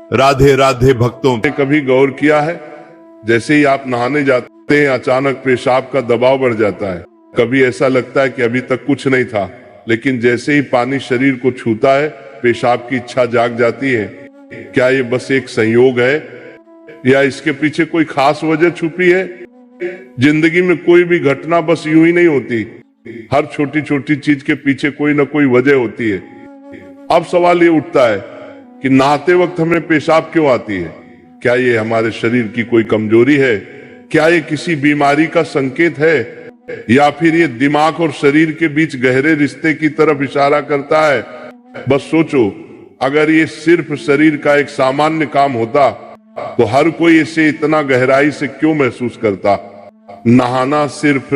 राधे राधे भक्तों। ने कभी गौर किया है, जैसे ही आप नहाने जाते हैं अचानक पेशाब का दबाव बढ़ जाता है। कभी ऐसा लगता है कि अभी तक कुछ नहीं था, लेकिन जैसे ही पानी शरीर को छूता है पेशाब की इच्छा जाग जाती है। क्या ये बस एक संयोग है या इसके पीछे कोई खास वजह छुपी है? जिंदगी में कोई भी घटना बस यूं ही नहीं होती, हर छोटी छोटी चीज के पीछे कोई ना कोई वजह होती है। अब सवाल ये उठता है कि नहाते वक्त हमें पेशाब क्यों आती है? क्या ये हमारे शरीर की कोई कमजोरी है? क्या ये किसी बीमारी का संकेत है, या फिर ये दिमाग और शरीर के बीच गहरे रिश्ते की तरफ इशारा करता है? बस सोचो, अगर ये सिर्फ शरीर का एक सामान्य काम होता तो हर कोई इसे इतना गहराई से क्यों महसूस करता? नहाना सिर्फ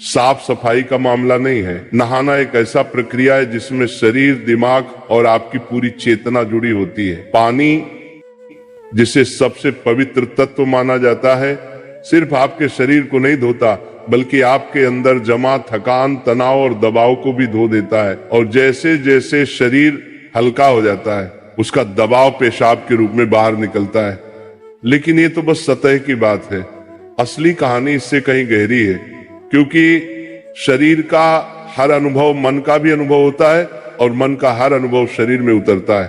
साफ सफाई का मामला नहीं है। नहाना एक ऐसा प्रक्रिया है जिसमें शरीर, दिमाग और आपकी पूरी चेतना जुड़ी होती है। पानी, जिसे सबसे पवित्र तत्व माना जाता है, सिर्फ आपके शरीर को नहीं धोता बल्कि आपके अंदर जमा थकान, तनाव और दबाव को भी धो देता है। और जैसे जैसे शरीर हल्का हो जाता है उसका दबाव पेशाब के रूप में बाहर निकलता है। लेकिन ये तो बस सतह की बात है, असली कहानी इससे कहीं गहरी है, क्योंकि शरीर का हर अनुभव मन का भी अनुभव होता है और मन का हर अनुभव शरीर में उतरता है।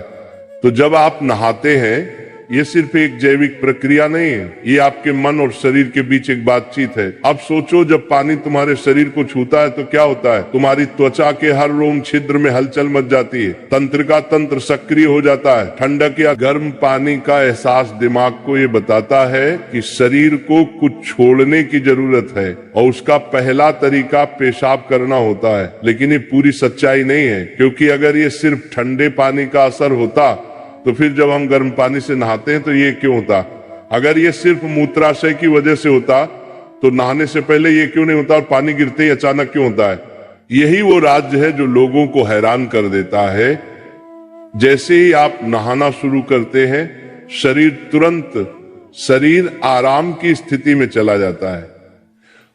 तो जब आप नहाते हैं ये सिर्फ एक जैविक प्रक्रिया नहीं है, ये आपके मन और शरीर के बीच एक बातचीत है। अब सोचो, जब पानी तुम्हारे शरीर को छूता है तो क्या होता है? तुम्हारी त्वचा के हर रोम छिद्र में हलचल मच जाती है, तंत्र का तंत्र सक्रिय हो जाता है। ठंडक या गर्म पानी का एहसास दिमाग को ये बताता है कि शरीर को कुछ छोड़ने की जरूरत है और उसका पहला तरीका पेशाब करना होता है। लेकिन ये पूरी सच्चाई नहीं है, क्योंकि अगर ये सिर्फ ठंडे पानी का असर होता तो फिर जब हम गर्म पानी से नहाते हैं तो ये क्यों होता? अगर ये सिर्फ मूत्राशय की वजह से होता तो नहाने से पहले ये क्यों नहीं होता और पानी गिरते ही अचानक क्यों होता है? यही वो राज्य है जो लोगों को हैरान कर देता है। जैसे ही आप नहाना शुरू करते हैं शरीर आराम की स्थिति में चला जाता है,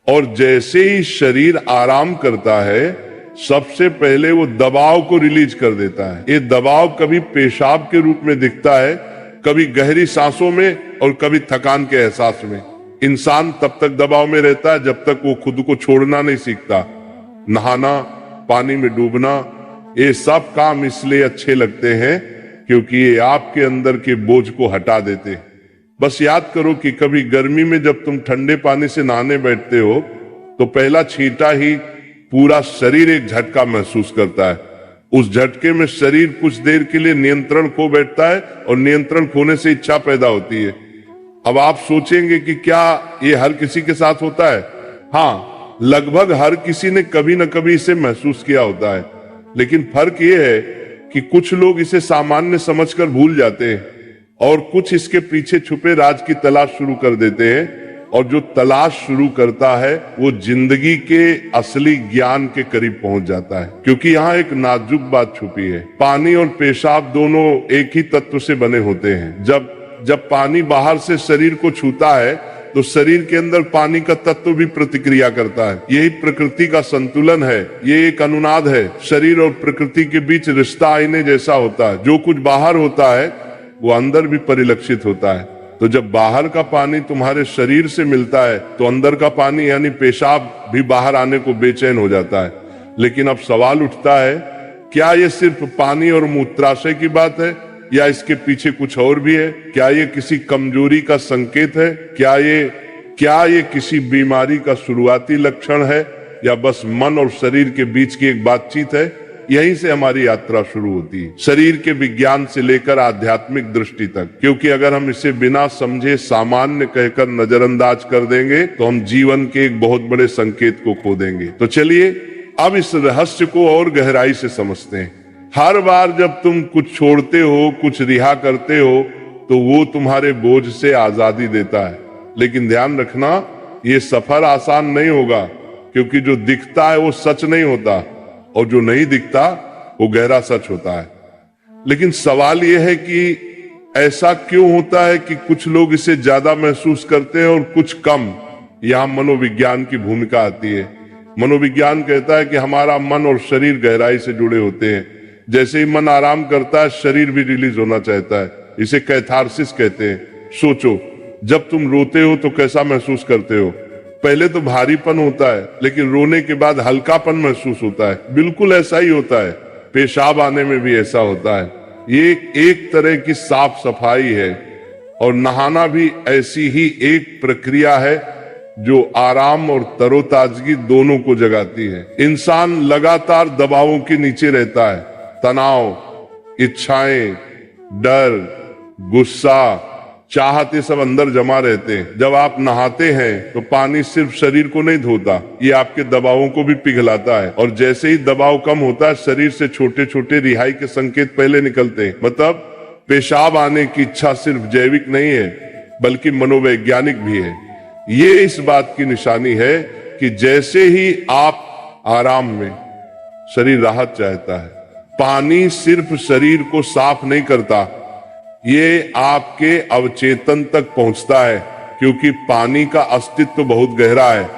और जैसे ही शरीर आराम करता है सबसे पहले वो दबाव को रिलीज कर देता है। ये दबाव कभी पेशाब के रूप में दिखता है, कभी गहरी सांसों में और कभी थकान के एहसास में। इंसान तब तक दबाव में रहता है जब तक वो खुद को छोड़ना नहीं सीखता। नहाना, पानी में डूबना, ये सब काम इसलिए अच्छे लगते हैं क्योंकि ये आपके अंदर के बोझ को हटा देते हैं। बस याद करो कि कभी गर्मी में जब तुम ठंडे पानी से नहाने बैठते हो तो पहला छींटा ही पूरा शरीर एक झटका महसूस करता है। उस झटके में शरीर कुछ देर के लिए नियंत्रण खो बैठता है और नियंत्रण खोने से इच्छा पैदा होती है। अब आप सोचेंगे कि क्या ये हर किसी के साथ होता है? हाँ, लगभग हर किसी ने कभी न कभी इसे महसूस किया होता है। लेकिन फर्क ये है कि कुछ लोग इसे सामान्य समझकर भूल जाते हैं और कुछ इसके पीछे छुपे राज की तलाश शुरू कर देते हैं, और जो तलाश शुरू करता है वो जिंदगी के असली ज्ञान के करीब पहुंच जाता है। क्योंकि यहाँ एक नाजुक बात छुपी है। पानी और पेशाब दोनों एक ही तत्व से बने होते हैं। जब पानी बाहर से शरीर को छूता है तो शरीर के अंदर पानी का तत्व भी प्रतिक्रिया करता है। यही प्रकृति का संतुलन है, ये एक अनुनाद है। शरीर और प्रकृति के बीच रिश्ता आईने जैसा होता है। जो कुछ बाहर होता है वो अंदर भी परिलक्षित होता है। तो जब बाहर का पानी तुम्हारे शरीर से मिलता है तो अंदर का पानी यानी पेशाब भी बाहर आने को बेचैन हो जाता है। लेकिन अब सवाल उठता है, क्या ये सिर्फ पानी और मूत्राशय की बात है या इसके पीछे कुछ और भी है? क्या ये किसी कमजोरी का संकेत है? क्या ये किसी बीमारी का शुरुआती लक्षण है, या बस मन और शरीर के बीच की एक बातचीत है? यहीं से हमारी यात्रा शुरू होती है, शरीर के विज्ञान से लेकर आध्यात्मिक दृष्टि तक। क्योंकि अगर हम इसे बिना समझे सामान्य कहकर नजरअंदाज कर देंगे तो हम जीवन के एक बहुत बड़े संकेत को खो देंगे। तो चलिए अब इस रहस्य को और गहराई से समझते हैं। हर बार जब तुम कुछ छोड़ते हो, कुछ रिहा करते हो, तो वो तुम्हारे बोझ से आजादी देता है। लेकिन ध्यान रखना, ये सफर आसान नहीं होगा, क्योंकि जो दिखता है वो सच नहीं होता और जो नहीं दिखता वो गहरा सच होता है। लेकिन सवाल यह है कि ऐसा क्यों होता है कि कुछ लोग इसे ज्यादा महसूस करते हैं और कुछ कम? यहां मनोविज्ञान की भूमिका आती है। मनोविज्ञान कहता है कि हमारा मन और शरीर गहराई से जुड़े होते हैं। जैसे ही मन आराम करता है शरीर भी रिलीज होना चाहता है। इसे कैथारसिस कहते हैं। सोचो, जब तुम रोते हो तो कैसा महसूस करते हो? पहले तो भारीपन होता है, लेकिन रोने के बाद हल्कापन महसूस होता है। बिल्कुल ऐसा ही होता है, पेशाब आने में भी ऐसा होता है। ये एक तरह की साफ सफाई है, और नहाना भी ऐसी ही एक प्रक्रिया है जो आराम और तरोताजगी दोनों को जगाती है। इंसान लगातार दबावों के नीचे रहता है। तनाव, इच्छाएं, डर, गुस्सा, चाहते सब अंदर जमा रहते हैं। जब आप नहाते हैं तो पानी सिर्फ शरीर को नहीं धोता, ये आपके दबावों को भी पिघलाता है। और जैसे ही दबाव कम होता है, शरीर से छोटे छोटे रिहाई के संकेत पहले निकलते हैं। मतलब पेशाब आने की इच्छा सिर्फ जैविक नहीं है, बल्कि मनोवैज्ञानिक भी है। ये इस बात की निशानी है कि जैसे ही आप आराम में, शरीर राहत चाहता है। पानी सिर्फ शरीर को साफ नहीं करता, ये आपके अवचेतन तक पहुंचता है, क्योंकि पानी का अस्तित्व बहुत गहरा है।